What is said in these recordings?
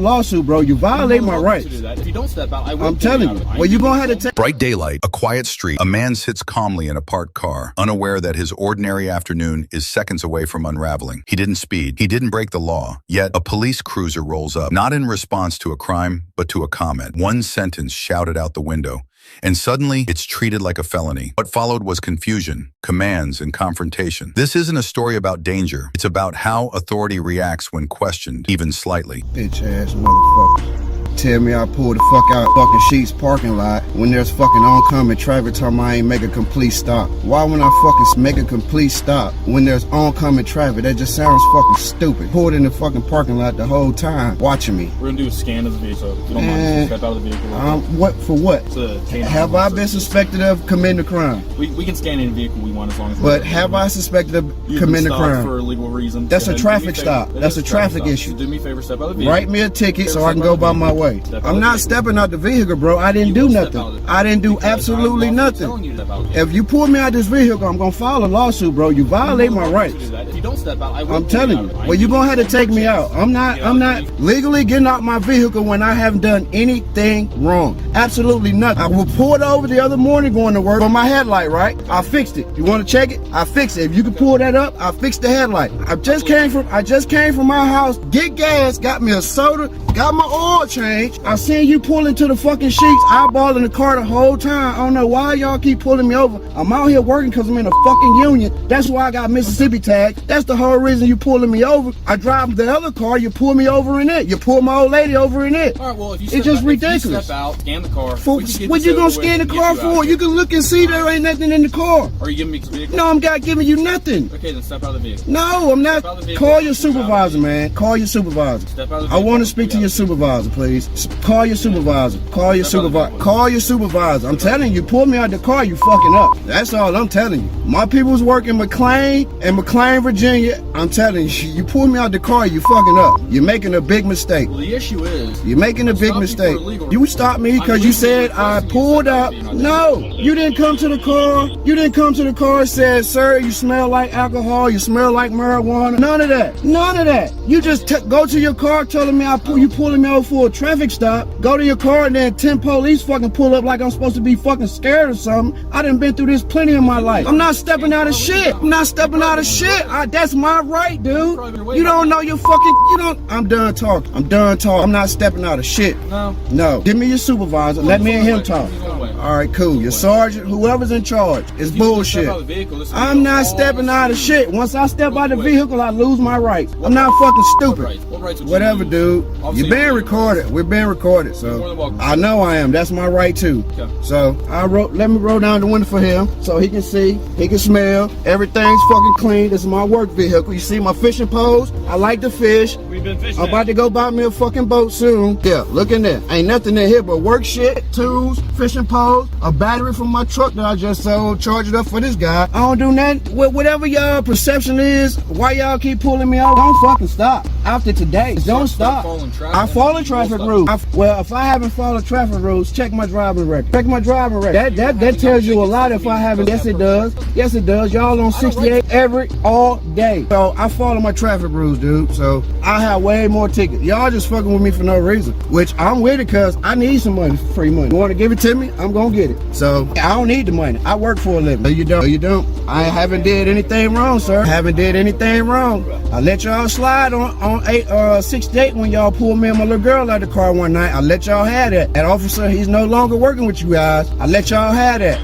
lawsuit, bro. You violate my rights. If you don't step out, I will. I'm telling you. Well, you're going to have to take... Bright daylight, a quiet street. A man sits calmly in a parked car, unaware that his ordinary afternoon is seconds away from unraveling. He didn't speed. He didn't break the law. Yet a police cruiser rolls up, not in response to a crime, but to a comment. One sentence shouted out the window. And suddenly, it's treated like a felony. What followed was confusion, commands, and confrontation. This isn't a story about danger. It's about how authority reacts when questioned, even slightly. Bitch ass motherfucker. Tell me I pulled the fuck out fucking Sheets parking lot when there's fucking oncoming traffic telling me I ain't make a complete stop. Why when I fucking make a complete stop when there's oncoming traffic? That just sounds fucking stupid. Pulled in the fucking parking lot the whole time watching me. We're gonna do a scan of the vehicle. If you don't mind, step out of the vehicle. What for what? Have I been suspected of committing a crime? We can scan any vehicle we want as long as. But have I suspected of committing a crime? For illegal reasons. That's a traffic stop. That's a traffic issue. So do me a favor, step out of the vehicle. Write me a ticket so I can go by my way. I'm not stepping out the vehicle, bro. I didn't do nothing. I didn't do absolutely nothing. If you pull me out this vehicle, I'm gonna file a lawsuit, bro. You violate my rights. If you don't step out, I will. I'm telling you. Well, you're gonna have to take me out. I'm not legally getting out my vehicle when I haven't done anything wrong. Absolutely nothing. I was pulled over the other morning going to work for my headlight, right? I fixed it. You want to check it? I fixed it. If you can pull that up, I fixed the headlight. I just came from my house, get gas, got me a soda, got my oil change. I seen you pulling to the fucking Sheets, eyeballing the car the whole time. I don't know why y'all keep pulling me over. I'm out here working because I'm in a fucking union. That's why I got Mississippi tag. That's the whole reason you pulling me over. I drive the other car, you pull me over in it. You pull my old lady over in it. All right, well, if you it's just ridiculous. If you step out, scan the car. What you gonna scan the car for? You can look and see there ain't nothing in the car. Are you giving me vehicle? No, I'm not giving you nothing. Okay, then step out of the vehicle. No, I'm not. Call your supervisor, man. Call your supervisor. Step out of the I want to speak to your supervisor, please. Call your supervisor. Call your supervisor. Call your supervisor. I'm telling you, pull me out the car, you fucking up. That's all I'm telling you. My people's work in McLean, Virginia. I'm telling you, you pull me out the car, you fucking up. You're making a big mistake. Well, the issue is you're making a big mistake. You stopped me because you said I pulled up. No, you didn't come to the car. You didn't come to the car and said, sir, you smell like alcohol. You smell like marijuana. None of that. None of that. You just go to your car telling me you pulling me over for a traffic stop. Go to your car and then 10 police fucking pull up like I'm supposed to be fucking scared or something. I done been through this plenty in my life. I'm not stepping out of shit. I'm not stepping out of shit. That's my right, dude. You don't know your fucking, I'm done talking. I'm done talking. I'm not stepping out of shit. No. Give me your supervisor. Let me and him talk. All right, cool. Your sergeant, whoever's in charge, is bullshit. I'm not stepping out of shit. Once I step out of the vehicle, I lose my rights. I'm not fucking stupid. Whatever, dude. You're being recorded. We're being recorded, so I know I am. That's my right too. So let me roll down the window for him so he can see, he can smell. Everything's fucking clean. This is my work vehicle. You see my fishing poles? I like to fish. We've been fishing. I'm about to go buy me a fucking boat soon. Yeah, look in there. Ain't nothing in here but work shit, tools, fishing poles, a battery from my truck that I just sold, charge it up for this guy. I don't do nothing. Whatever y'all perception is, why y'all keep pulling me out, don't fucking stop. After today, don't stop. I follow traffic rules. Well, if I haven't followed traffic rules, check my driving record. Check my driving record. That tells you a lot if I haven't. Yes, it does. Yes, it does. Y'all on 68 all day. So I follow my traffic rules, dude. So I have way more tickets. Y'all just fucking with me for no reason, which I'm with it because I need some money, free money. You want to give it to me? I'm going to get it. So I don't need the money. I work for a living. No, you don't. No, you don't. I haven't did anything wrong, sir. Haven't did anything wrong. I let y'all slide on 68 when y'all pulled me and my little girl out of the car one night. I let y'all have that. That officer, he's no longer working with you guys. I let y'all have that.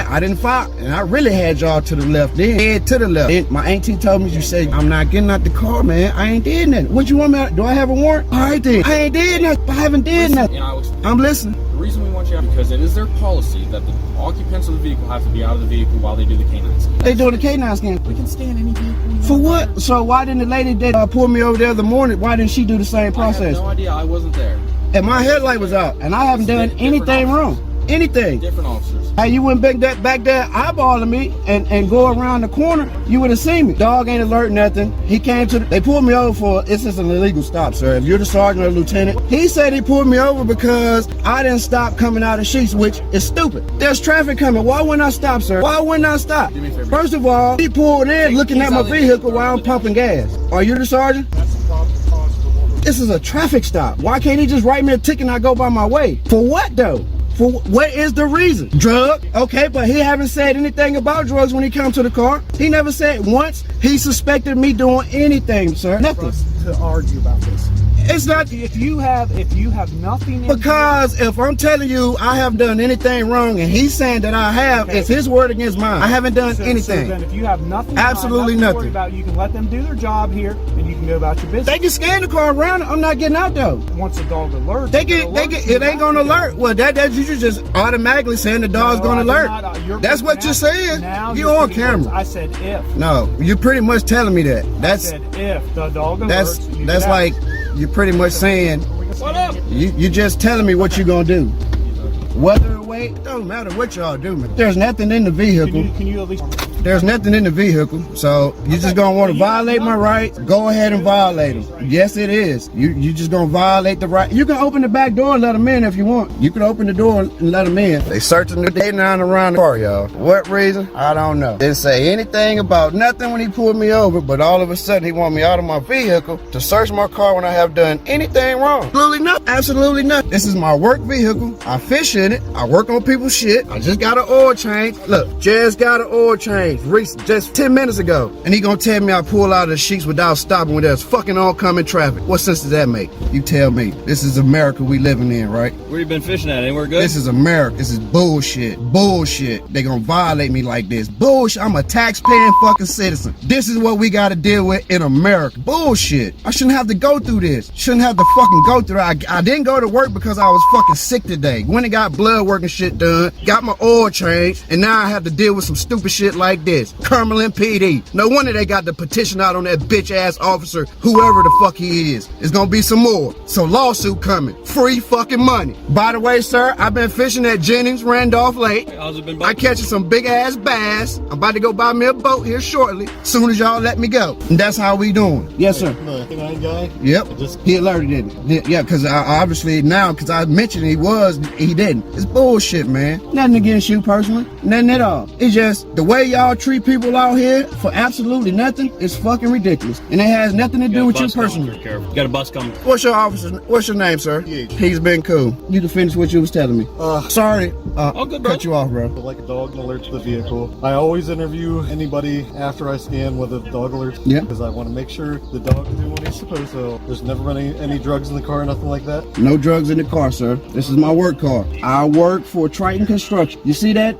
I didn't fight. And I really had y'all to the left then. Head to the left. Then my auntie told me, you said, I'm not getting out the car, man. I ain't did nothing. What you want me to, do I have a warrant? All right then. I ain't did nothing. I haven't did nothing. I'm listening. The reason we want you out because it is their policy that the occupants of the vehicle have to be out of the vehicle while they do the canine scan. They doing the canine scan. We can scan any vehicle. For what? So why didn't the lady that pulled me over the other morning, why didn't she do the same process? I have no idea. I wasn't there. And my headlight was out, and I haven't done anything wrong. Anything. Different officers. Hey, you went back there eyeballing me and go around the corner, you would have seen me. Dog ain't alert, nothing. He came to, they pulled me over for, it's just an illegal stop, sir. If you're the sergeant or lieutenant, he said he pulled me over because I didn't stop coming out of Sheets, which is stupid. There's traffic coming. Why wouldn't I stop, sir? Why wouldn't I stop? First of all, he pulled in looking at my vehicle while I'm pumping gas. Are you the sergeant? This is a traffic stop. Why can't he just write me a ticket and I go by my way? For what though? For what is the reason? Drug? Okay, but he haven't said anything about drugs when he come to the car. He never said once he suspected me doing anything, sir. Nothing. To argue about this. It's not If you have nothing in because if I'm telling you I haven't done anything wrong and he's saying that I have, it's his word against mine. I haven't done anything. So then if you have nothing, absolutely nothing to worry nothing. about, you can let them do their job here and you can go about your business. They can scan the car around. I'm not getting out though. Once the dog alerts, It ain't gonna alert. Well, that you just automatically saying the dog's gonna alert. That's what you're saying. You on camera. I said if. No, you're pretty much telling me that. I said if the dog alerts. That's like you're pretty much saying What up? you just telling me what you're gonna do. Whether or wait, don't matter what y'all do, man. There's nothing in the vehicle. Can you at least? There's nothing in the vehicle, so you just gonna want to violate my rights. Go ahead and violate them. Yes, it is. You just gonna violate the right. You can open the back door and let them in if you want. You can open the door and let them in. They searching the day nine around the car, y'all. What reason? I don't know. Didn't say anything about nothing when he pulled me over, but all of a sudden he want me out of my vehicle to search my car when I have done anything wrong. Absolutely nothing. Absolutely nothing. This is my work vehicle. I fish in it. I work on people's shit. I just got an oil change. Look, just got an oil change. Just 10 minutes ago. And he gonna tell me I pull out of the sheets without stopping when there's fucking oncoming traffic. What sense does that make? You tell me. This is America we living in, right? Where you been fishing at? Anywhere good? This is America. This is bullshit. Bullshit. They gonna violate me like this. Bullshit. I'm a tax-paying fucking citizen. This is what we gotta deal with in America. Bullshit. I shouldn't have to go through this. Shouldn't have to fucking go through it. I didn't go to work because I was fucking sick today. Went and got blood work and shit done. Got my oil changed. And now I have to deal with some stupid shit like this. Cumberland PD. No wonder they got the petition out on that bitch ass officer, whoever the fuck he is. It's gonna be some more. So lawsuit coming. Free fucking money. By the way, sir, I've been fishing at Jennings, Randolph Lake. How's it been? I catching some big ass bass. I'm about to go buy me a boat here shortly. Soon as y'all let me go. And that's how we doing. Yes, sir. The guy? Yep. He alerted it. Yeah, because obviously now, because I mentioned he didn't. It's bullshit, man. Nothing against you personally. Nothing at all. It's just the way y'all treat people out here for absolutely nothing is fucking ridiculous. And it has nothing to do with you personally. You got a bus coming. What's your name, sir? He's been cool. You can finish what you was telling me. Sorry. All good, bro. Cut you off, bro. Like a dog alert to the vehicle. I always interview anybody after I scan with a dog alert. Yeah. Because I want to make sure the dog is doing what he's supposed to. There's never been any drugs in the car, nothing like that. No drugs in the car, sir. This is my work car. I work for Triton Construction. You see that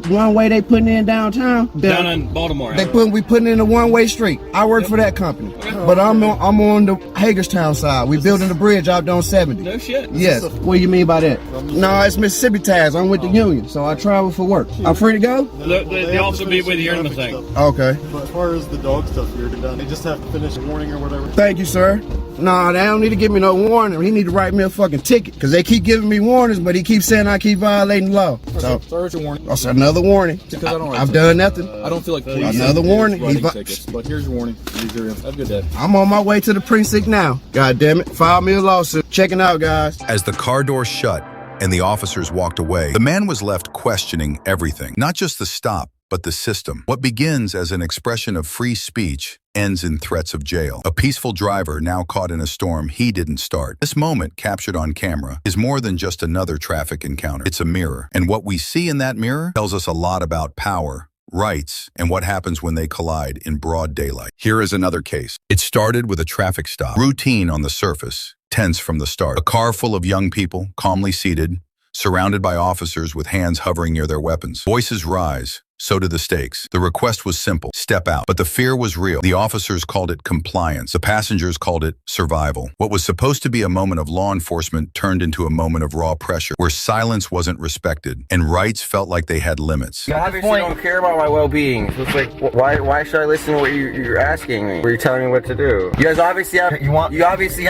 one way they putting in downtown? Down in Baltimore. We putting in a one-way street. I work for that company. But I'm on the Hagerstown side. We building the bridge out on 70. No shit. Yes. What do you mean by that? No, it's Mississippi tags. I'm with the union, so I travel for work. I'm free to go? The officer will be with you in a second. Okay. But as far as the dog stuff you're done, they just have to finish a warning or whatever. Thank you, sir. No, they don't need to give me no warning. He need to write me a fucking ticket because they keep giving me warnings, but he keeps saying I keep violating the law. So, Sorry, it's a warning. that's another warning. Because I don't write I've tickets. done nothing. I don't feel like police. Another warning. Writing tickets, but here's your warning. Have a good day. I'm on my way to the precinct now. God damn it. File me a lawsuit. Checking out, guys. As the car door shut and the officers walked away, the man was left questioning everything, not just the stop, but the system. What begins as an expression of free speech ends in threats of jail. A peaceful driver now caught in a storm he didn't start. This moment, captured on camera, is more than just another traffic encounter. It's a mirror. And what we see in that mirror tells us a lot about power, rights, and what happens when they collide in broad daylight. Here is another case. It started with a traffic stop. Routine on the surface, tense from the start. A car full of young people, calmly seated, surrounded by officers with hands hovering near their weapons. Voices rise. So did the stakes. The request was simple: step out. But the fear was real. The officers called it compliance. The passengers called it survival. What was supposed to be a moment of law enforcement turned into a moment of raw pressure, where silence wasn't respected and rights felt like they had limits. You obviously don't care about my well-being. So it's like, why should I listen to what you're asking me? Or you're telling me what to do? You guys obviously have. You obviously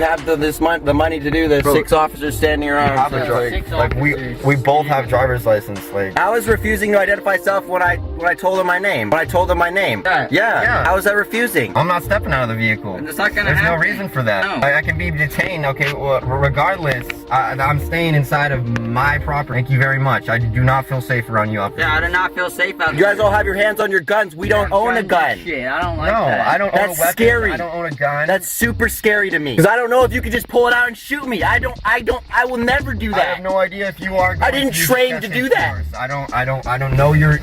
have the money to do this. Bro, 6 officers standing around. We both have driver's license. Like, I was refusing to identify myself when when I told him my name. Yeah. How was I refusing? I'm not stepping out of the vehicle. It's not gonna There's happen. no reason for that. No. I can be detained, okay, well, regardless. I'm staying inside of my property. Thank you very much. I do not feel safe around you, officer. Yeah, I do not feel safe out You guys all have your hands on your guns. We don't own a gun. Shit, I don't like No, that. I don't own a That's weapon. scary. I don't own a gun. That's super scary to me. Because I don't know if you could just pull it out and shoot me. I will never do that. I have no idea if you are. I didn't train to do that. I don't know your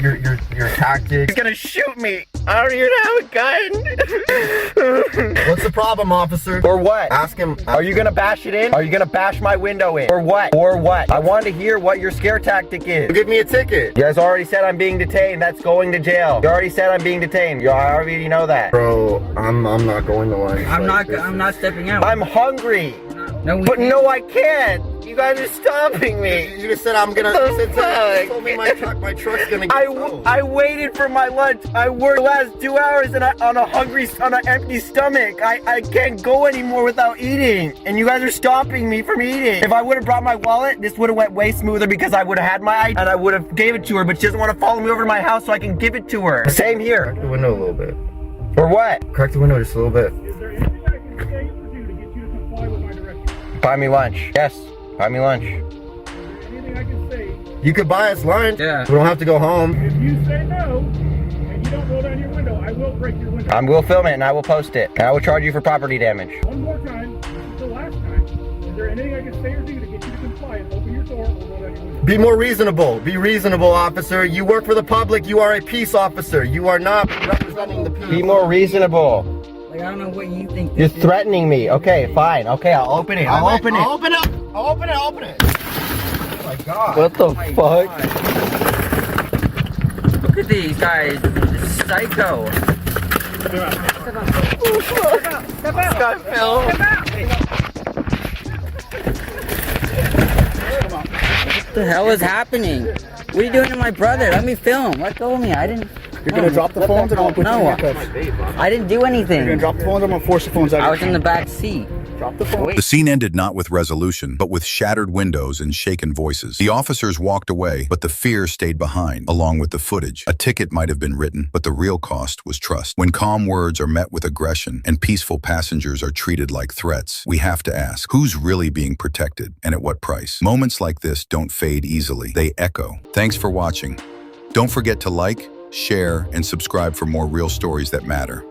tactics. He's gonna shoot me. I don't even have a gun. What's the problem, officer? Or what? Ask him. Are you gonna bash it in? Are you gonna bash my window in? Or what? Or what? I want to hear what your scare tactic is. Give me a ticket. You guys already said I'm being detained. That's going to jail. You already said I'm being detained. You already know that. Bro, I'm not going to lunch. I'm not stepping out. I'm hungry. No, But no, I can't. You guys are stopping me. You just said I'm gonna. You told me my truck's gonna get towed. I waited for my lunch. I worked the last 2 hours and on an empty stomach. I can't go anymore without eating. And you guys are stopping me from eating. If I would have brought my wallet, this would have went way smoother because I would have had my ID and I would have gave it to her. But she doesn't want to follow me over to my house so I can give it to her. Same here. Crack the window a little bit. Or what? Crack the window just a little bit. Is there anything I can say or do to get you to comply with my directions? Buy me lunch. Yes. Buy me lunch. Is there anything I can say? You could buy us lunch. Yeah. We don't have to go home. If you say no, and you don't roll down your window, I will break your window. I will film it and I will post it. And I will charge you for property damage. One more time, this is the last time. Is there anything I can say or do to get you to comply and open your door or roll down your window? Be more reasonable. Be reasonable, officer. You work for the public. You are a peace officer. You are not representing the peace. Be more reasonable. Like, I don't know what you think. You're threatening me. Okay, fine. Okay, I'll open it. I'll open it. I'll open it. I'll open it. I'll open it. Oh my God. What the fuck? Look at these guys. This is psycho. Step out. What the hell is happening? What are you doing to my brother? Let me film. Let go of me. I didn't. You're gonna drop the phones and I'll put you in handcuffs. I didn't do anything. You're gonna drop the phones. I'm gonna force the phones out. I was in the back seat. Drop the phone. The scene ended not with resolution, but with shattered windows and shaken voices. The officers walked away, but the fear stayed behind, along with the footage. A ticket might have been written, but the real cost was trust. When calm words are met with aggression and peaceful passengers are treated like threats, we have to ask, who's really being protected and at what price? Moments like this don't fade easily. They echo. Thanks for watching. Don't forget to like, share, and subscribe for more real stories that matter.